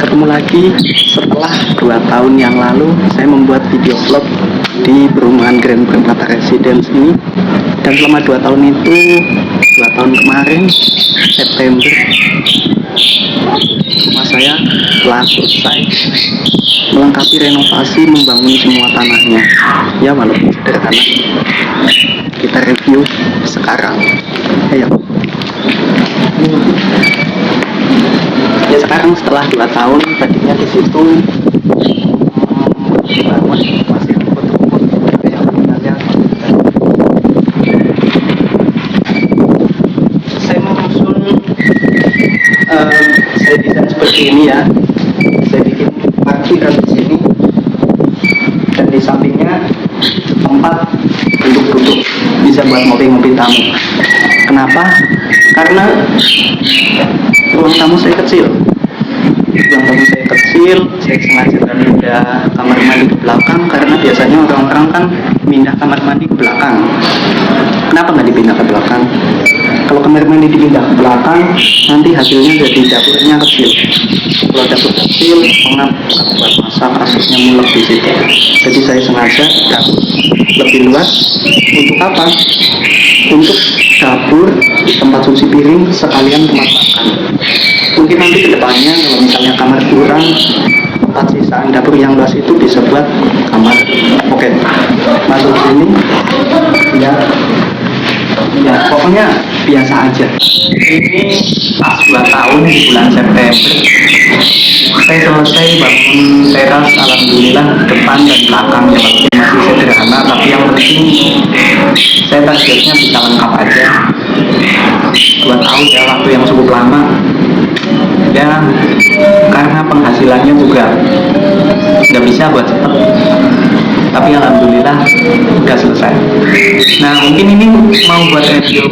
Ketemu lagi setelah 2 tahun yang lalu saya membuat video vlog di perumahan Grand Permata Residence ini. Dan selama 2 tahun itu, 2 tahun kemarin September, rumah saya telah selesai melengkapi renovasi, membangun semua tanahnya. Ya walaupun sederhana, kita review sekarang. Ayo. Ya sekarang setelah 2 tahun, tadinya di situ masih rumput-rumput kayak misalnya saya menyusun saya desain seperti ini ya. Saya bikin parkiran di sini dan di sampingnya tempat duduk-duduk, bisa buat ngopi-ngopi tamu. Kenapa? Karena ruang tamu saya kecil. Saya sengaja pindah kamar mandi ke belakang karena biasanya orang-orang kan pindah kamar mandi ke belakang. Kenapa nggak dipindah ke belakang? Kalau kamar mandi dipindah ke belakang, nanti hasilnya jadi dapurnya kecil. Kalau dapur kecil, pengap buat masak, asapnya mulek di situ. Jadi saya sengaja dapur lebih luas. Untuk apa? Untuk dapur, tempat cuci piring, sekalian tempat makan. Mungkin nanti kedepannya kalau misalnya kamar kurang, tempat sisaan dapur yang luas itu bisa buat kamar. Oke, masuk sini. Ya pokoknya biasa aja. Ini pas 2 tahun di bulan September saya selesai bangun teras, alhamdulillah depan dan belakang ya, masih sederhana tapi yang penting saya targetnya bisa lengkap aja. 2 tahun ya, waktu yang cukup lama ya, karena penghasilannya juga nggak bisa buat cepet, tapi alhamdulillah udah selesai. Nah mungkin ini mau buat review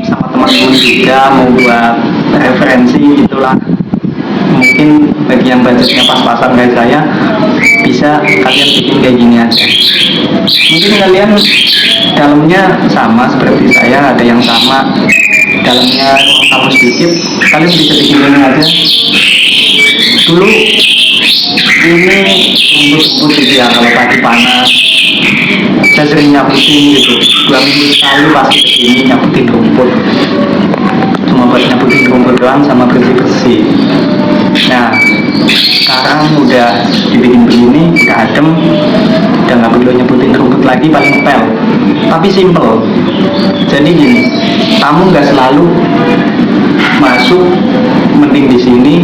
sama teman-teman juga, mau buat referensi gitulah. Mungkin bagi yang budgetnya pas-pasan kayak saya, bisa kalian bikin kayak gini aja. Mungkin kalian dalamnya sama seperti saya, ada yang sama dalamnya sama sedikit, kalian bisa bikin ini aja. Dulu ini rumput-rumput gitu ya, kalau pagi panas saya sering nyaputin gitu, 2 minggu sekali pasti kesini nyaputin rumput, cuma buat nyaputin rumput doang sama bersih-bersih. Nah sekarang udah dibikin begini, udah adem, udah nggak perlu nyebutin rumput lagi, paling pel tapi simple. Jadi gini, tamu nggak selalu masuk, mending di sini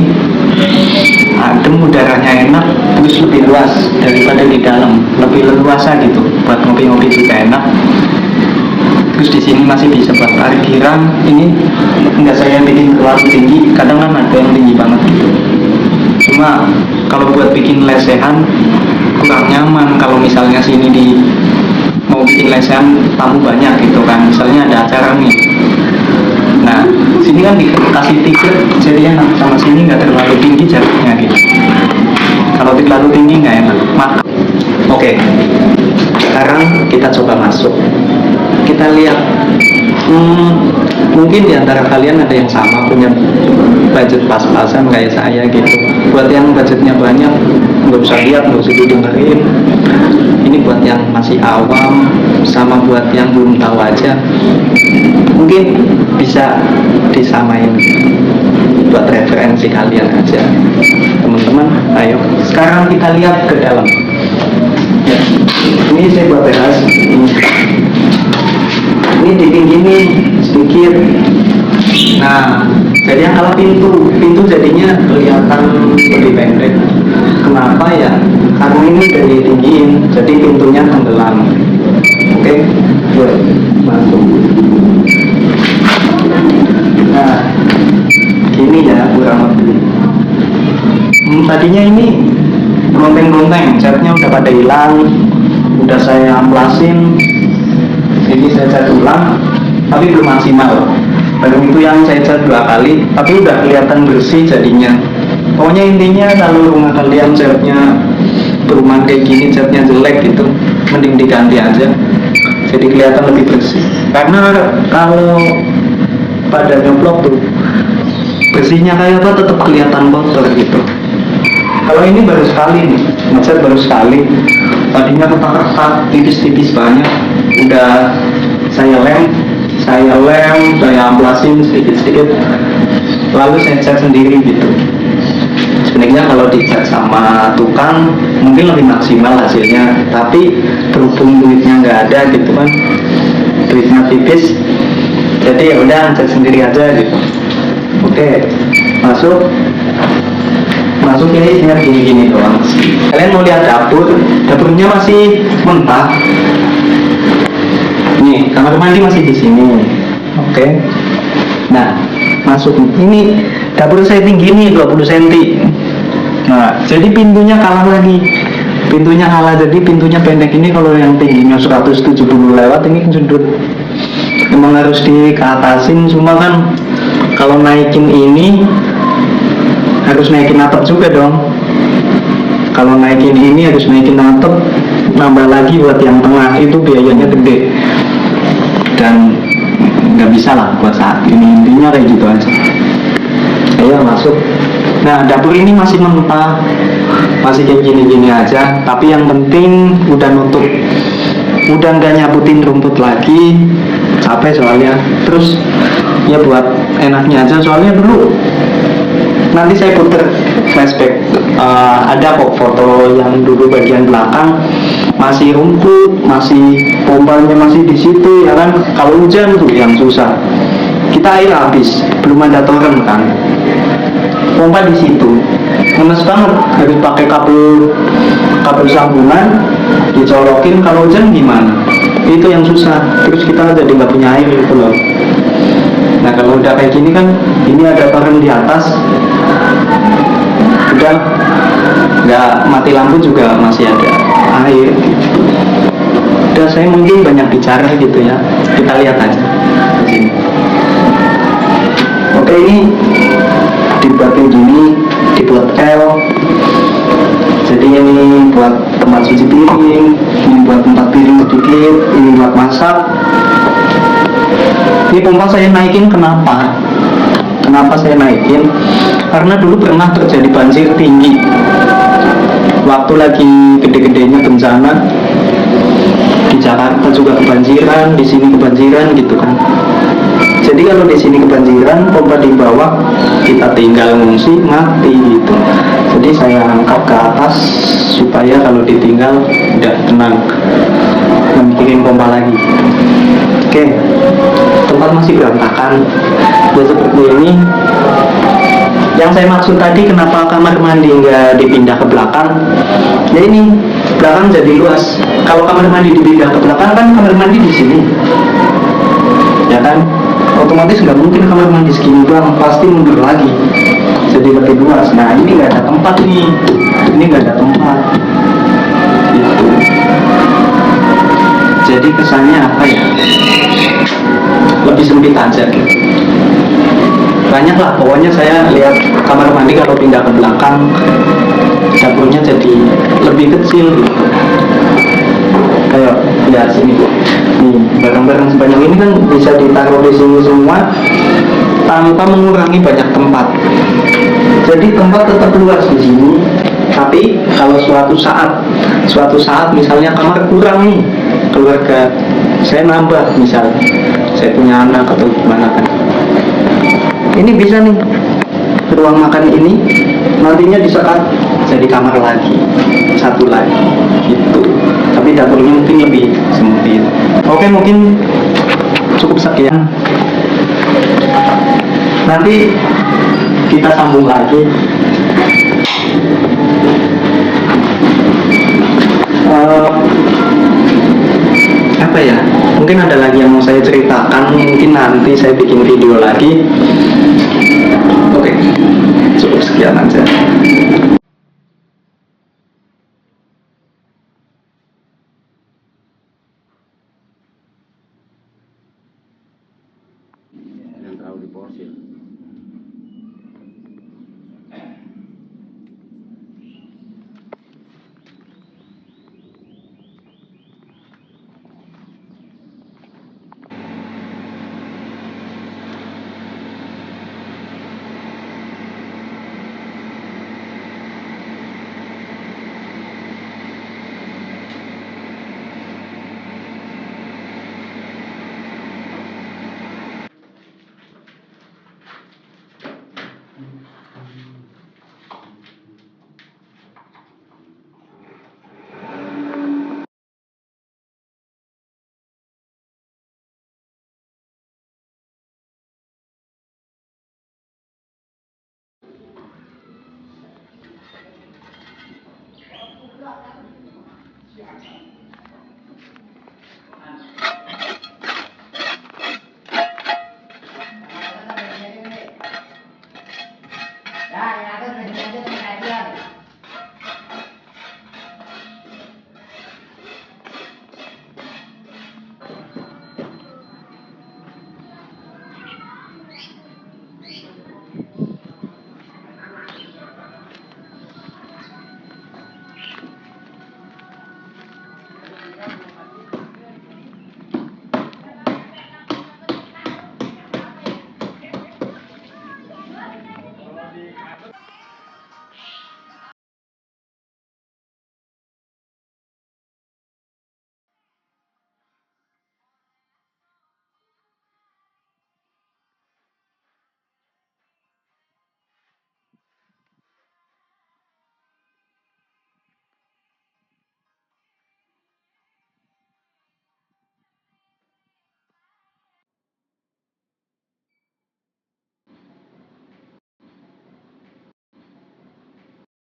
adem, udaranya enak, terus lebih luas daripada di dalam, lebih leluasa gitu buat ngopi-ngopi juga enak. Terus di sini masih bisa buat parkiran. Ini nggak saya bikin terlalu tinggi, kadang kan ada yang tinggi banget gitu. Cuma kalau buat bikin lesehan kurang nyaman. Kalau misalnya sini mau bikin lesehan tamu banyak gitu kan, misalnya ada acara nih. Nah sini kan dikasih tiket, jadi enak. Sama sini nggak terlalu tinggi jaraknya gitu. Kalau terlalu tinggi nggak enak. Oke, sekarang kita coba masuk. Kita lihat, mungkin diantara kalian ada yang sama punya budget pas-pasan kayak saya gitu. Buat yang budgetnya banyak, nggak usah lihat, nggak usah didengerin. Ini buat yang masih awam, sama buat yang belum tahu aja, mungkin bisa disamain buat referensi kalian aja. Teman-teman, ayo sekarang kita lihat ke dalam ya. Ini saya buat teras, ini dinding gini sedikit. Nah jadi yang kalau pintu jadinya kelihatan lebih pendek. Kenapa ya? Karena ini udah ditinggiin, jadi pintunya tenggelam. Oke, yuk masuk. Nah gini ya kurang lebih. Tadinya ini gelonteng-gelonteng, catnya udah pada hilang, udah saya amplasin. Ini saya cat ulang, tapi belum maksimal. Baru itu yang saya cat 2 kali, tapi udah kelihatan bersih jadinya. Pokoknya intinya kalau rumah kalian catnya perumahan kayak gini, catnya jelek gitu, mending diganti aja. Jadi kelihatan lebih bersih. Karena kalau pada nyoplok tuh bersihnya kayak apa tetap kelihatan kotor gitu. Kalau ini baru sekali nih, ngecat baru sekali. Tadinya retak-retak, tipis-tipis banyak. Udah saya amplasin sedikit-sedikit. Lalu saya cat sendiri gitu. Sebenarnya kalau dicat sama tukang mungkin lebih maksimal hasilnya, tapi berhubung duitnya nggak ada gitu kan, duitnya tipis, jadi ya udah cat sendiri aja gitu. Oke, masuk ini isinya gini-gini doang. Kalian mau lihat dapurnya masih mentah. Nih, kamar mandi masih di sini. Oke. Nah, masuk ini dapur saya tinggi nih 20 cm. Nah, jadi pintunya kalah lagi. Jadi pintunya pendek ini kalau yang tingginya 170 lewat ini sudut. Memang harus dikatasin, cuma kan kalau naikin ini harus naikin atap juga dong. Kalau naikin ini harus naikin atap, nambah lagi buat yang tengah, itu biayanya gede dan nggak bisa lah buat saat ini. Intinya kayak gitu aja. Ayo masuk. Nah, dapur ini masih mentah, masih kayak gini-gini aja, tapi yang penting udah nutup, udah nggak nyabutin rumput lagi, capek soalnya. Terus ya buat enaknya aja, soalnya dulu nanti saya puter flashback, ada kok foto yang dulu bagian belakang masih rumput, masih pompanya masih di situ ya kan. Kalau hujan tuh yang susah, kita air habis, belum ada toren kan, pompa di situ ngenes banget, harus pakai kabel sambungan dicolokin. Kalau hujan gimana, itu yang susah, terus kita jadi nggak punya air gitu loh. Nah kalau udah kayak gini kan, ini ada toren di atas, udah nggak mati lampu juga masih ada air gitu. Udah, saya mungkin banyak bicara gitu ya, kita lihat aja di sini. Oke, ini dibuatin gini, dibuat L, jadi ini buat tempat cuci piring, ini buat tempat piring sedikit, ini buat masak. Ini pompa saya naikin, kenapa saya naikin? Karena dulu pernah terjadi banjir tinggi waktu lagi gede-gedenya bencana. Di Jakarta juga kebanjiran, di sini kebanjiran gitu kan. Jadi kalau di sini kebanjiran, pompa di bawah, kita tinggal ngungsi mati gitu. Jadi saya angkat ke atas supaya kalau ditinggal udah tenang, memikirin pompa lagi. Oke, tempat masih berantakan ya seperti ini. Yang saya maksud tadi, kenapa kamar mandi nggak dipindah ke belakang? Ya ini belakang jadi luas. Kalau kamar mandi dipindah ke belakang kan kamar mandi di sini, ya kan? Otomatis nggak mungkin kamar mandi segini doang, pasti mundur lagi, jadi lebih luas. Nah ini nggak ada tempat nih, ini nggak ada tempat. Gitu. Jadi kesannya apa ya? Lebih sempit aja gitu. Banyak lah, pokoknya saya lihat kamar mandi kalau pindah ke belakang, dapurnya jadi lebih kecil gitu. Kayak ya sini, nih barang-barang sebanyak ini kan bisa ditaruh di sini semua tanpa mengurangi banyak tempat. Jadi tempat tetap luas di sini, tapi kalau suatu saat misalnya kamar kurang nih, keluarga saya nambah, misalnya saya punya anak atau gimana kan, ini bisa nih ruang makan ini nantinya disekat jadi kamar lagi, satu lagi gitu. Tapi dapurnya mungkin lebih sempit. Oke, mungkin cukup sekian. Nanti kita sambung lagi. Apa ya? Mungkin ada lagi yang mau saya ceritakan. Mungkin nanti saya bikin video lagi. Oke, cukup sekian aja. Yang terlalu diporsir.